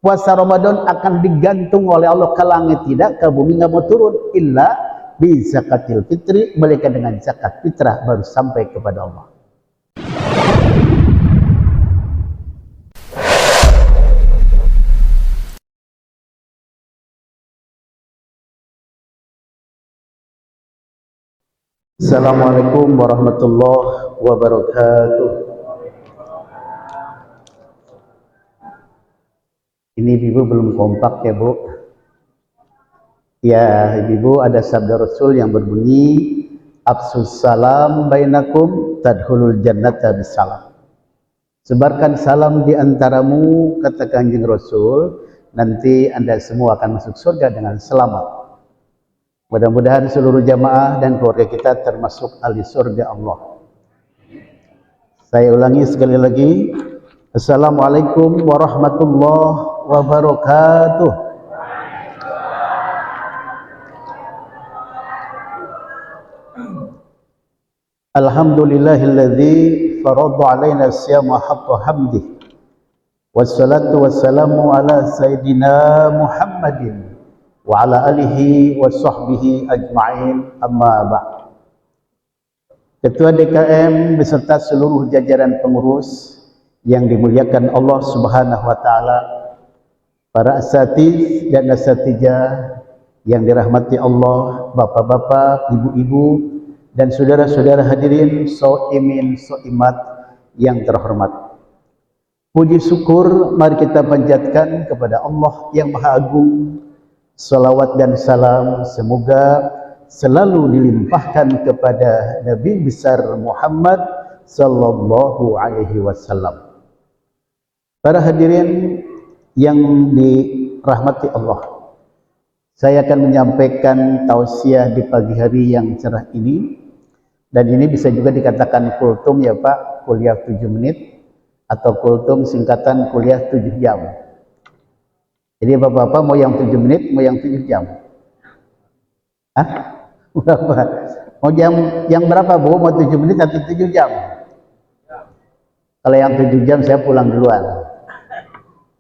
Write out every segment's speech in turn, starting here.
puasa Ramadan akan digantung oleh Allah ke langit, tidak ke bumi, nggak mau turun illa bi zakatil fitri, mereka dengan zakat fitrah baru sampai kepada Allah. Assalamualaikum warahmatullahi wabarakatuh. Ini ibu belum kompak ya bu. Ya ibu, ada sabda Rasul yang berbunyi afsus salam bainakum tadkhulul jannata bisalam. Sebarkan salam di antaramu, kata Kanjeng Rasul, nanti anda semua akan masuk surga dengan selamat. Mudah-mudahan seluruh jamaah dan keluarga kita termasuk ahli surga Allah. Saya ulangi sekali lagi. Assalamualaikum warahmatullahi wabarakatuh. Alhamdulillahilladzi farada alaina siyama haqqa hamdih. Wassalatu wassalamu ala sayyidina Muhammadin wa ala alihi wa sahbihi ajma'in, amma ba'd. Ketua DKM beserta seluruh jajaran pengurus yang dimuliakan Allah Subhanahu wa taala, para asatiz dan asatijah yang dirahmati Allah, bapak-bapak, ibu-ibu dan saudara-saudara hadirin shaimin shaimat yang terhormat. Puji syukur mari kita panjatkan kepada Allah yang Maha Agung. Salawat dan salam semoga selalu dilimpahkan kepada Nabi besar Muhammad sallallahu alaihi wasallam. Para hadirin yang dirahmati Allah, saya akan menyampaikan tausiah di pagi hari yang cerah ini, dan ini bisa juga dikatakan kultum ya Pak, kuliah 7 menit atau kultum singkatan kuliah 7 jam. Jadi bapak-bapak mau yang 7 menit, mau yang 7 jam? Hah? Berapa? Mau yang berapa bu? Mau 7 menit atau 7 jam? Kalau yang 7 jam saya pulang duluan.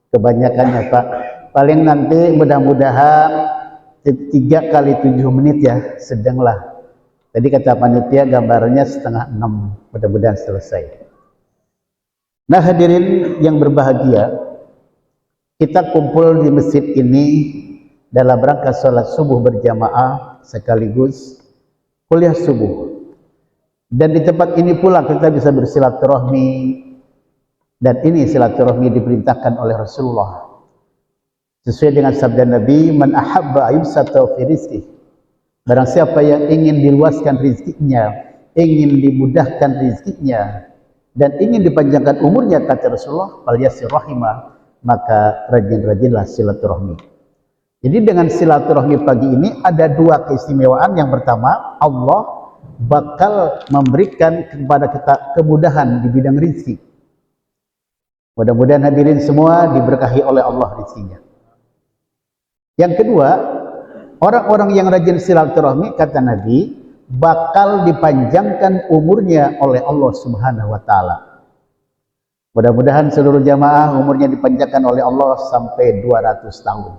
Kebanyakan ya Pak. Paling nanti mudah-mudahan 3 kali 7 menit ya, sedanglah. Tadi kata panitia gambarnya 5:30, mudah-mudahan selesai. Nah hadirin yang berbahagia, kita kumpul di masjid ini dalam rangka sholat subuh berjamaah sekaligus kuliah subuh. Dan di tempat ini pula kita bisa bersilaturahmi, dan ini silaturahmi diperintahkan oleh Rasulullah. Sesuai dengan sabda Nabi, man ahabba ayyubsata fi rizqih. Barang siapa yang ingin diluaskan rizkinya, ingin dimudahkan rizkinya, dan ingin dipanjangkan umurnya, kata Rasulullah, falyasir rahimah, maka rajin-rajinlah silaturahmi. Jadi dengan silaturahmi pagi ini ada 2 keistimewaan. Yang pertama, Allah bakal memberikan kepada kita kemudahan di bidang rezeki. Mudah-mudahan hadirin semua diberkahi oleh Allah rezekinya. Yang kedua, orang-orang yang rajin silaturahmi, kata Nabi, bakal dipanjangkan umurnya oleh Allah Subhanahu wa taala. Mudah-mudahan seluruh jamaah umurnya dipanjangkan oleh Allah sampai 200 tahun.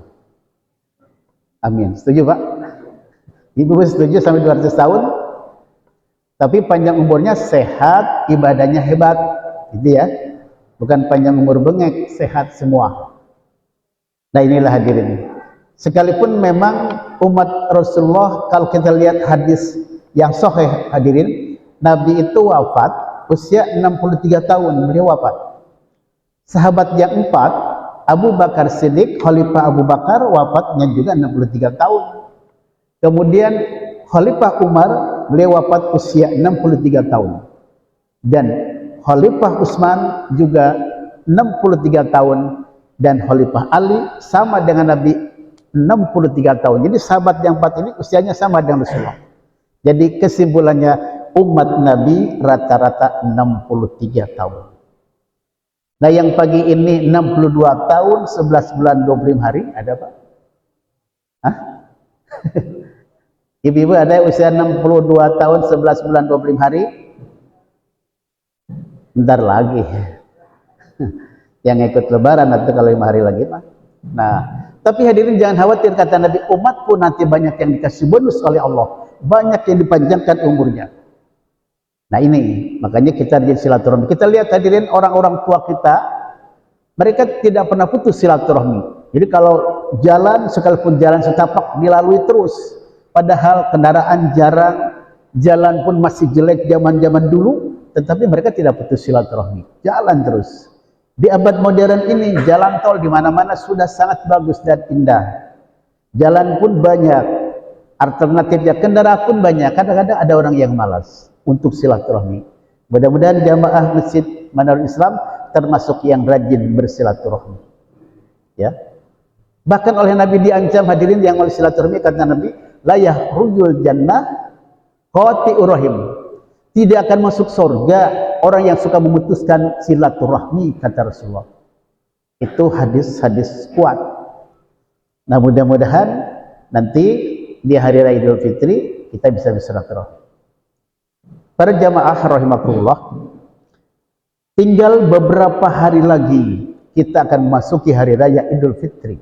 Amin. Setuju Pak? Ibu setuju sampai 200 tahun? Tapi panjang umurnya sehat, ibadahnya hebat. Gitu ya. Bukan panjang umur bengek, sehat semua. Nah inilah hadirin. Sekalipun memang umat Rasulullah, kalau kita lihat hadis yang sahih hadirin, Nabi itu wafat usia 63 tahun, beliau wafat. Sahabat yang 4, Abu Bakar Siddiq, Khalifah Abu Bakar, wafatnya juga 63 tahun. Kemudian Khalifah Umar, beliau wafat usia 63 tahun. Dan Khalifah Utsman juga 63 tahun. Dan Khalifah Ali sama dengan Nabi 63 tahun. Jadi sahabat yang 4 ini usianya sama dengan Rasulullah. Jadi kesimpulannya, umat Nabi rata-rata 63 tahun. Nah yang pagi ini 62 tahun, 11 bulan 25 hari, ada Pak? Hah? Ibu-ibu ada usia 62 tahun, 11 bulan 25 hari? Bentar lagi. Yang ikut lebaran atau kalau 5 hari lagi Pak? Nah, tapi hadirin jangan khawatir, kata Nabi, umatku nanti banyak yang dikasih bonus oleh Allah, banyak yang dipanjangkan umurnya. Nah ini, makanya kita rajin silaturahmi. Kita lihat hadirin orang-orang tua kita, mereka tidak pernah putus silaturahmi. Jadi kalau jalan, sekalipun jalan setapak, dilalui terus. Padahal kendaraan jarang, jalan pun masih jelek zaman-zaman dulu, tetapi mereka tidak putus silaturahmi. Jalan terus. Di abad modern ini, jalan tol di mana-mana sudah sangat bagus dan indah. Jalan pun banyak, alternatifnya kendaraan pun banyak. Kadang-kadang ada orang yang malas untuk silaturahmi. Mudah-mudahan jamaah Masjid Manarul Islam termasuk yang rajin bersilaturahmi. Ya. Bahkan oleh Nabi diancam hadirin yang oleh silaturahmi, kata Nabi, la yahrujul jannah qati'ur rahim. Tidak akan masuk surga orang yang suka memutuskan silaturahmi, kata Rasulullah. Itu hadis-hadis kuat. Nah, mudah-mudahan nanti di hari raya Idul Fitri kita bisa bersilaturahmi. Para jamaah rahimakumullah, tinggal beberapa hari lagi kita akan memasuki hari raya Idul Fitri.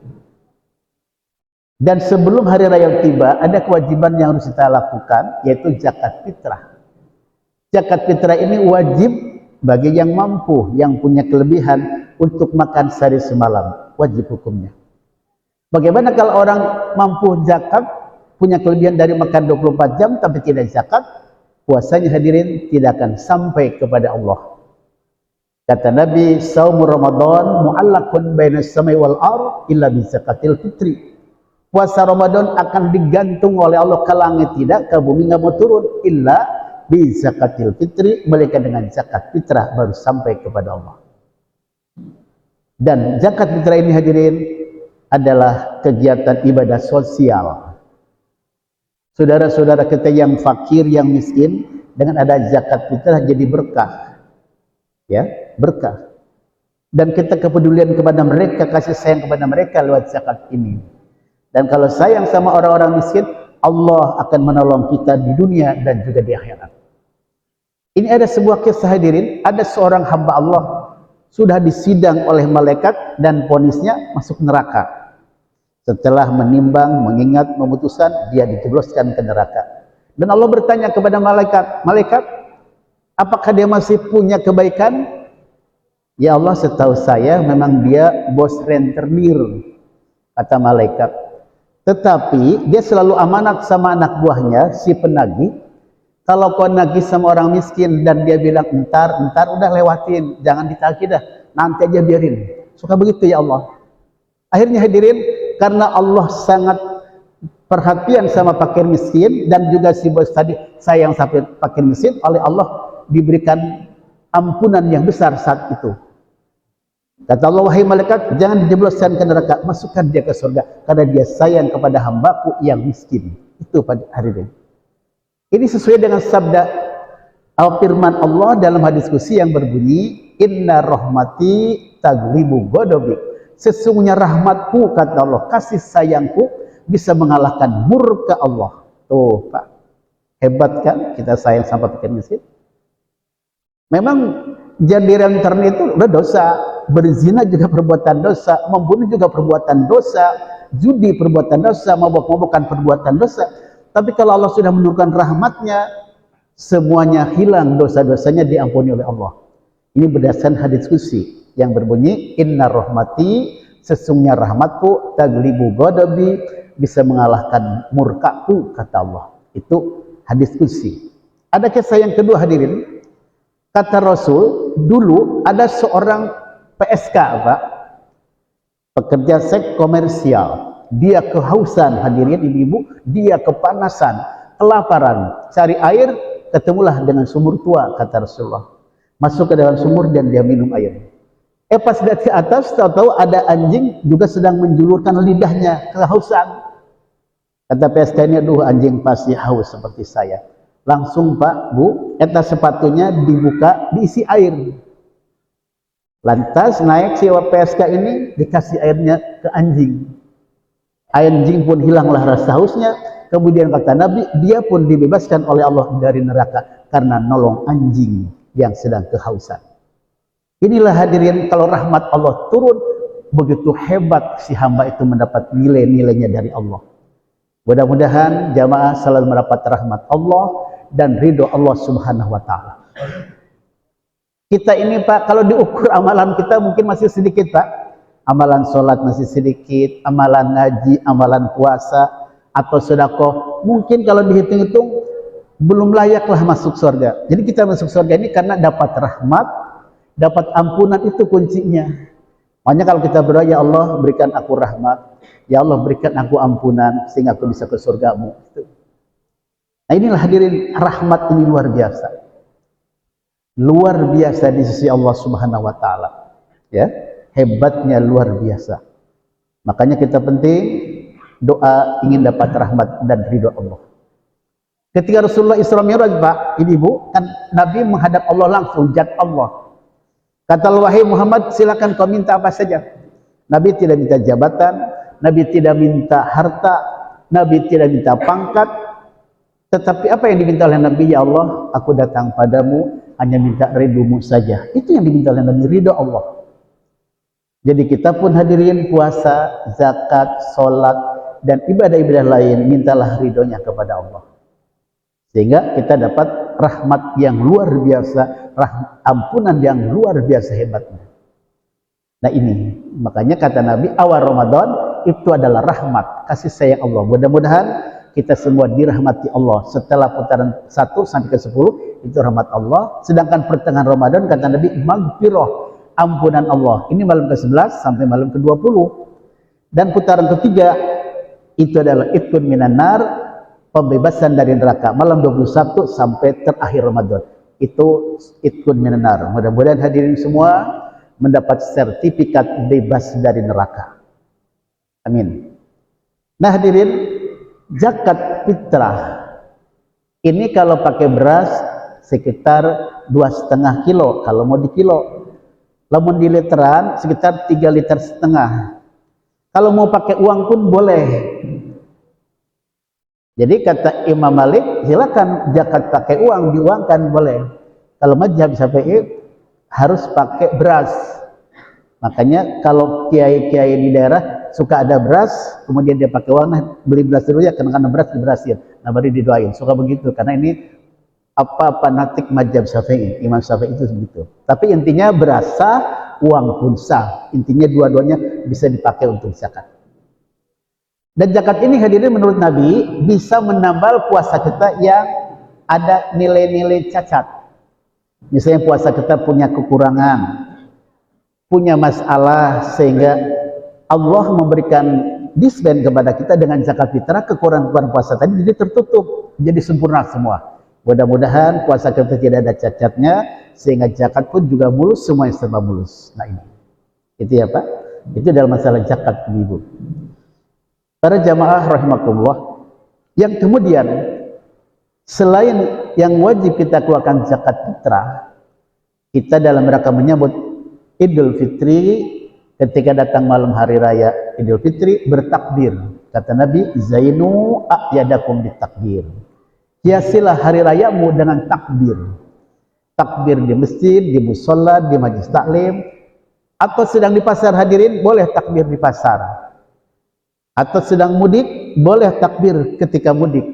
Dan sebelum hari raya tiba, ada kewajiban yang harus kita lakukan, yaitu zakat fitrah. Zakat fitrah ini wajib bagi yang mampu, yang punya kelebihan untuk makan sehari semalam, wajib hukumnya. Bagaimana kalau orang mampu zakat, punya kelebihan dari makan 24 jam tapi tidak zakat, puasanya hadirin tidak akan sampai kepada Allah. Kata Nabi, "Shaumur Ramadan mu'allaqun bainas samai wal ardh illa bi zakatil fitri." Puasa Ramadan akan digantung oleh Allah ke langit tidak, ke bumi nggak mau turun, illa bi zakatil fitri, melainkan dengan zakat fitrah baru sampai kepada Allah. Dan zakat fitrah ini hadirin adalah kegiatan ibadah sosial. Saudara-saudara kita yang fakir, yang miskin, dengan ada zakat fitrah jadi berkah. Ya, berkah. Dan kita kepedulian kepada mereka, kasih sayang kepada mereka lewat zakat ini. Dan kalau sayang sama orang-orang miskin, Allah akan menolong kita di dunia dan juga di akhirat. Ini ada sebuah kisah hadirin, ada seorang hamba Allah sudah disidang oleh malaikat dan vonisnya masuk neraka. Setelah menimbang, mengingat, memutuskan, dia dijebloskan ke neraka. Dan Allah bertanya kepada malaikat, "Malaikat, apakah dia masih punya kebaikan?" "Ya Allah, setahu saya memang dia bos rentenir," kata malaikat. "Tetapi dia selalu amanat sama anak buahnya, si penagih. Kalau kau nagih sama orang miskin dan dia bilang entar udah lewatin, jangan ditagih dah, nanti aja biarin." Suka begitu ya Allah. Akhirnya hadirin, karena Allah sangat perhatian sama fakir miskin dan juga si bos tadi sayang sampai fakir miskin, oleh Allah diberikan ampunan yang besar saat itu. Kata Allah, "Wahai malaikat, jangan dijebloskan ke neraka, masukkan dia ke surga karena dia sayang kepada hambaku yang miskin." Itu pada hari ini. Ini sesuai dengan sabda firman Allah dalam hadis qudsi yang berbunyi, "Inna rahmati taglibu ghadabi." Sesungguhnya rahmatku, kata Allah, kasih sayangku bisa mengalahkan murka Allah. Tuh Pak, hebat kan kita sayang sama fakir miskin. Memang jadi rentenir itu udah dosa, berzina juga perbuatan dosa, membunuh juga perbuatan dosa, judi perbuatan dosa, mabuk-mabukan perbuatan dosa. Tapi kalau Allah sudah menurunkan rahmatnya, semuanya hilang, dosa-dosanya diampuni oleh Allah. Ini berdasarkan hadis qudsi yang berbunyi, "Inna rahmati," sesungguhnya rahmatku, "taglibu ghadabi," bisa mengalahkan murkaku, kata Allah. Itu hadis qudsi. Ada kisah yang kedua hadirin. Kata Rasul, dulu ada seorang PSK, Pak, pekerja seks komersial. Dia kehausan hadirin ibu-ibu, dia kepanasan, kelaparan, cari air, ketemulah dengan sumur tua, kata Rasulullah. Masuk ke dalam sumur dan dia minum air. Pas lihat ke atas, tahu-tahu ada anjing juga sedang menjulurkan lidahnya, kehausan. Kata PSK ini, "Aduh, anjing pasti haus seperti saya." Langsung, "Pak, Bu, sepatunya dibuka, diisi air." Lantas naik si PSK ini, dikasih airnya ke anjing. Anjing pun hilanglah rasa hausnya. Kemudian kata Nabi, dia pun dibebaskan oleh Allah dari neraka karena nolong anjing yang sedang kehausan. Inilah hadirin, kalau rahmat Allah turun, begitu hebat si hamba itu mendapat nilai-nilainya dari Allah. Mudah-mudahan jamaah selalu mendapat rahmat Allah dan ridho Allah Subhanahu wa taala. Kita ini Pak, kalau diukur amalan kita mungkin masih sedikit Pak. Amalan sholat masih sedikit, amalan ngaji, amalan puasa atau sedekah mungkin kalau dihitung-hitung belum layaklah masuk surga. Jadi kita masuk surga ini karena dapat rahmat, dapat ampunan, itu kuncinya. Makanya kalau kita berdoa, ya Allah berikan aku rahmat, ya Allah berikan aku ampunan sehingga aku bisa ke surgamu. Nah inilah hadirin, rahmat ini luar biasa. Luar biasa di sisi Allah Subhanahu wa taala. Ya, hebatnya luar biasa. Makanya kita penting doa ingin dapat rahmat dan ridho Allah. Ketika Rasulullah Isra Mi'raj Pak, ibu kan Nabi menghadap Allah langsung, zat Allah. Kata wahai Muhammad, silakan kau minta apa saja. Nabi tidak minta jabatan, Nabi tidak minta harta, Nabi tidak minta pangkat. Tetapi apa yang diminta oleh Nabi? Ya Allah, aku datang padamu hanya minta ridhomu saja. Itu yang diminta oleh Nabi, ridho Allah. Jadi kita pun hadirin puasa, zakat, sholat, dan ibadah-ibadah lain, mintalah ridhonya kepada Allah. Sehingga kita dapat rahmat yang luar biasa, ampunan yang luar biasa hebatnya. Nah ini, makanya kata Nabi, awal Ramadan itu adalah rahmat, kasih sayang Allah. Mudah-mudahan kita semua dirahmati Allah. Setelah putaran 1 sampai ke 10, itu rahmat Allah. Sedangkan pertengahan Ramadan, kata Nabi, maghfirah, ampunan Allah. Ini malam ke-11 sampai malam ke-20. Dan putaran ketiga, itu adalah itqun minan nar, pembebasan dari neraka, malam 21 sampai terakhir Ramadan. Itu itqun minan nar. Mudah-mudahan hadirin semua mendapat sertifikat bebas dari neraka. Amin. Nah hadirin, zakat fitrah ini kalau pakai beras sekitar 2,5 kilo kalau mau di kilo. Lamun di literan sekitar 3,5 liter. Kalau mau pakai uang pun boleh. Jadi kata Imam Malik, silakan zakat pakai uang, diuangkan boleh. Kalau mazhab Syafi'i harus pakai beras. Makanya kalau kiai-kiai di daerah suka ada beras, kemudian dia pakai uang, nah beli beras dulu ya, karena beras diberasin, nah baru didoain. Suka begitu, karena ini apa fanatik mazhab Syafi'i, Imam Syafi'i itu begitu. Tapi intinya beras sah, uang pun sah. Intinya dua-duanya bisa dipakai untuk zakat. Dan zakat ini hadirin menurut Nabi bisa menambal puasa kita yang ada nilai-nilai cacat. Misalnya puasa kita punya kekurangan, punya masalah, sehingga Allah memberikan dispen kepada kita dengan zakat fitrah, kekurangan puasa tadi jadi tertutup, jadi sempurna semua. Mudah-mudahan puasa kita tidak ada cacatnya, sehingga zakat pun juga mulus, semua yang serba mulus. Nah ini, itu ya Pak, itu dalam masalah zakat ibu. Para jamaah rahimakumullah, yang kemudian selain yang wajib kita keluarkan zakat fitrah, kita dalam rangka menyambut Idul Fitri, ketika datang malam hari raya Idul Fitri, bertakbir. Kata Nabi, zainu a'yadakum bitakbir. Hiasilah hari rayamu dengan takbir. Takbir di masjid, di musholla, di majlis taklim, atau sedang di pasar hadirin, boleh takbir di pasar. Atau sedang mudik, boleh takbir ketika mudik.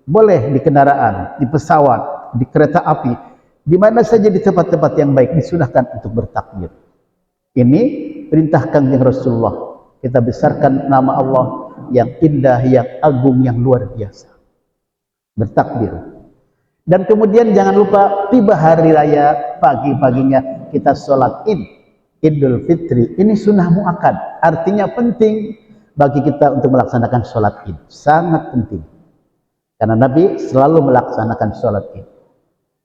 Boleh di kendaraan, di pesawat, di kereta api, di mana saja di tempat-tempat yang baik disunahkan untuk bertakbir. Ini perintah Kangjeng Rasulullah. Kita besarkan nama Allah yang indah, yang agung, yang luar biasa. Bertakbir. Dan kemudian jangan lupa tiba hari raya, pagi-paginya kita sholat id, Idul Fitri. Ini sunnah muakkad, artinya penting bagi kita untuk melaksanakan sholat id. Sangat penting. Karena Nabi selalu melaksanakan sholat id.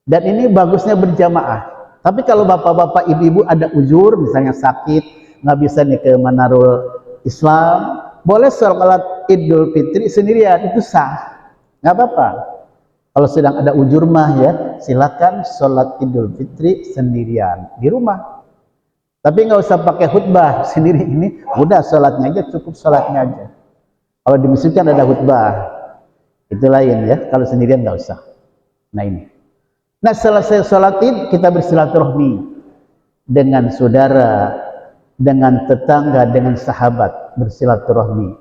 Dan ini bagusnya berjamaah. Tapi kalau bapak-bapak, ibu-ibu ada uzur, misalnya sakit, nggak bisa nih ke Manarul Islam, boleh sholat Idul Fitri sendirian, itu sah, nggak apa-apa. Kalau sedang ada uzur mah ya, silakan sholat Idul Fitri sendirian di rumah. Tapi nggak usah pakai khutbah sendiri, ini udah sholatnya aja, cukup sholatnya aja. Kalau di masjid kan ada khutbah, itu lain ya. Kalau sendirian nggak usah. Nah ini. Nah selesai sholat id, kita bersilaturahmi dengan saudara, dengan tetangga, dengan sahabat bersilaturahmi.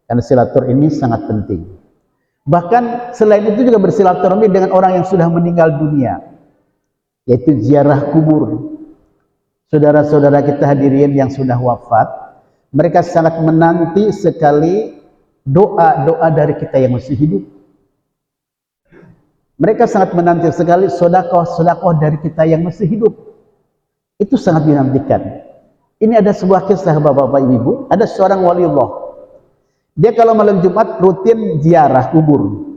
Karena silaturahmi ini sangat penting. Bahkan selain itu juga bersilaturahmi dengan orang yang sudah meninggal dunia, yaitu ziarah kubur. Saudara-saudara kita hadirin yang sudah wafat, mereka sangat menanti sekali doa-doa dari kita yang masih hidup. Mereka sangat menanti sekali sedekah-sedekah dari kita yang masih hidup. Itu sangat dinantikan. Ini ada sebuah kisah bapak-bapak ibu, ada seorang waliullah. Dia kalau malam Jumat rutin ziarah kubur.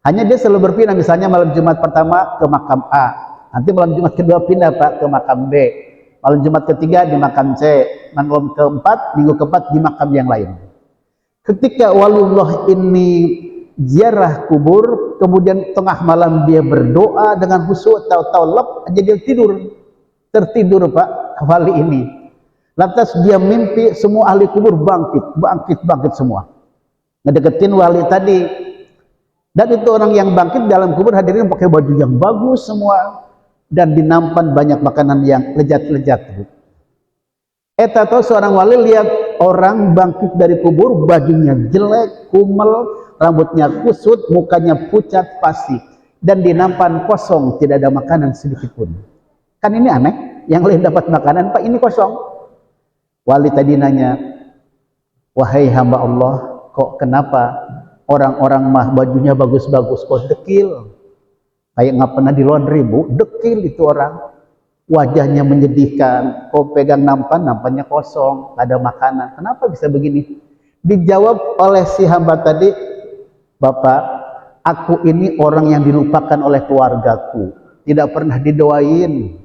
Hanya dia selalu berpindah, misalnya malam Jumat pertama ke makam A, nanti malam Jumat kedua pindah Pak ke makam B, malam Jumat ketiga di makam C, malam keempat, minggu keempat di makam yang lain. Ketika waliullah ini ziarah kubur, kemudian tengah malam dia berdoa dengan khusyuk, tahu-tahu lep aja dia tertidur Pak wali ini. Lantas dia mimpi semua ahli kubur bangkit semua, ngedeketin wali tadi. Dan itu orang yang bangkit dalam kubur hadirin pakai baju yang bagus semua, dan dinampan banyak makanan yang lezat-lezat. Tahu seorang wali lihat orang bangkit dari kubur, bajunya jelek, kumel, rambutnya kusut, mukanya pucat pasi, dan dinampan kosong, tidak ada makanan sedikit pun. Kan ini aneh, yang lain dapat makanan, Pak ini kosong. Wali tadi nanya, wahai hamba Allah, kok kenapa orang-orang mah bajunya bagus-bagus kok dekil, kayak nggak pernah di laundry bu, dekil itu orang, wajahnya menyedihkan, kok pegang nampannya kosong, gak ada makanan, kenapa bisa begini? Dijawab oleh si hamba tadi, Bapak, aku ini orang yang dilupakan oleh keluargaku, tidak pernah didoain,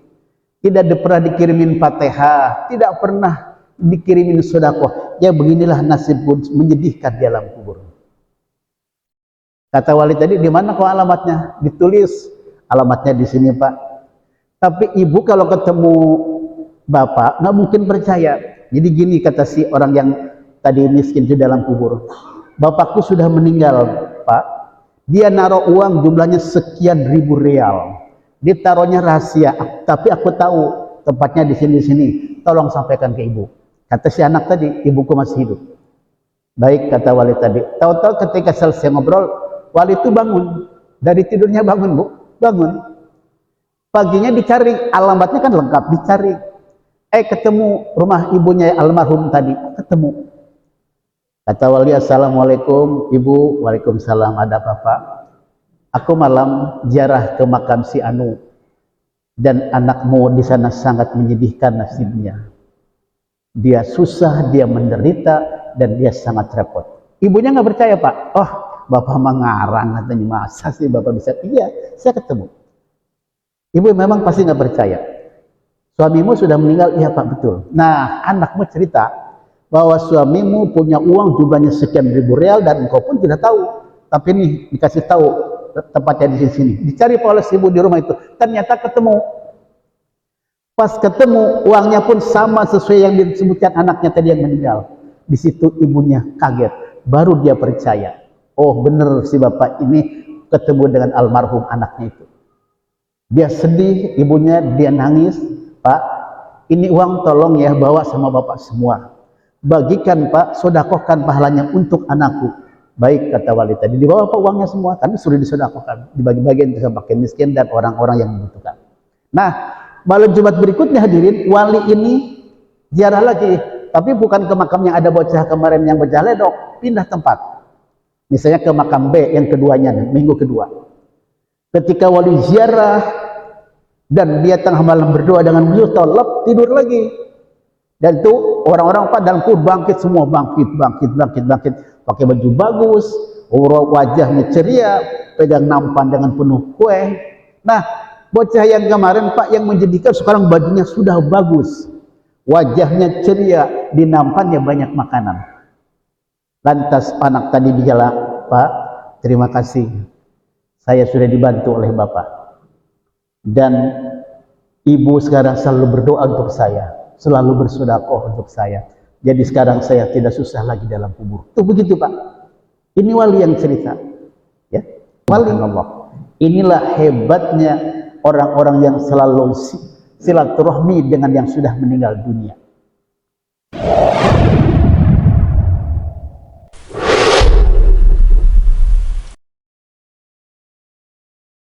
tidak pernah dikirimin Fatihah, tidak pernah dikirimin sedekah. Ya beginilah nasib menyedihkan di alam kubur. Kata wali tadi, di mana kok alamatnya? Ditulis, alamatnya di sini Pak. Tapi ibu kalau ketemu bapak nggak mungkin percaya. Jadi gini kata si orang yang tadi miskin di dalam kubur, bapakku sudah meninggal Pak. Dia naruh uang jumlahnya sekian ribu real. Ditaruhnya rahasia, tapi aku tahu tempatnya di sini. Tolong sampaikan ke ibu. Kata si anak tadi, ibuku masih hidup. Baik, kata wali tadi. Tahu-tahu ketika selesai ngobrol, wali itu bangun. Dari tidurnya bangun, Bu. Bangun. Paginya dicari, alamatnya kan lengkap, dicari. Ketemu rumah ibunya almarhum tadi. Ketemu. Kata wali, assalamualaikum, ibu. Waalaikumsalam, ada apa Pak? Aku malam ziarah ke makam si Anu. Dan anakmu di sana sangat menyedihkan nasibnya. Dia susah, dia menderita, dan dia sangat repot. Ibunya nggak percaya Pak. Oh, Bapak mengarang katanya, masa sih Bapak bisa? Iya, saya ketemu. Ibu memang pasti nggak percaya. Suamimu sudah meninggal? Iya Pak, betul. Nah, anakmu cerita bahwa suamimu punya uang jumlahnya sekian ribu real dan engkau pun tidak tahu. Tapi ini dikasih tahu tempatnya di sini. Dicari oleh ibu di rumah itu. Ternyata ketemu. Pas ketemu, uangnya pun sama sesuai yang disebutkan anaknya tadi yang meninggal. Di situ ibunya kaget, baru dia percaya. Oh benar si bapak ini ketemu dengan almarhum anaknya itu. Dia sedih, ibunya dia nangis. Pak, ini uang tolong ya bawa sama bapak semua. Bagikan Pak, sedekahkan pahalanya untuk anakku. Baik kata wali tadi, dibawa Pak uangnya semua, karena sudah disedekahkan, dibagi-bagi untuk fakir miskin dan orang-orang yang membutuhkan. Nah, malam Jumat berikutnya hadirin, wali ini ziarah lagi, tapi bukan ke makam yang ada bocah kemarin yang bocah ledok, pindah tempat. Misalnya ke makam B yang keduanya, minggu kedua. Ketika wali ziarah dan dia tengah malam berdoa dengan khusyuk, lep tidur lagi. Dan itu orang-orang Pak dalam kubur bangkit semua, bangkit, pakai baju bagus, wajahnya ceria, pegang nampan dengan penuh kue. Nah, bocah yang kemarin Pak yang menjadikan sekarang bajunya sudah bagus, wajahnya ceria, di nampannya banyak makanan. Lantas anak tadi bicara, Pak, terima kasih, saya sudah dibantu oleh Bapak. Dan ibu sekarang selalu berdoa untuk saya, selalu bersedekah untuk saya. Jadi sekarang saya tidak susah lagi dalam kubur. Itu begitu Pak. Ini wali yang cerita. Ya, wali Allah. Inilah hebatnya orang-orang yang selalu silaturahmi dengan yang sudah meninggal dunia. Wassalamualaikum.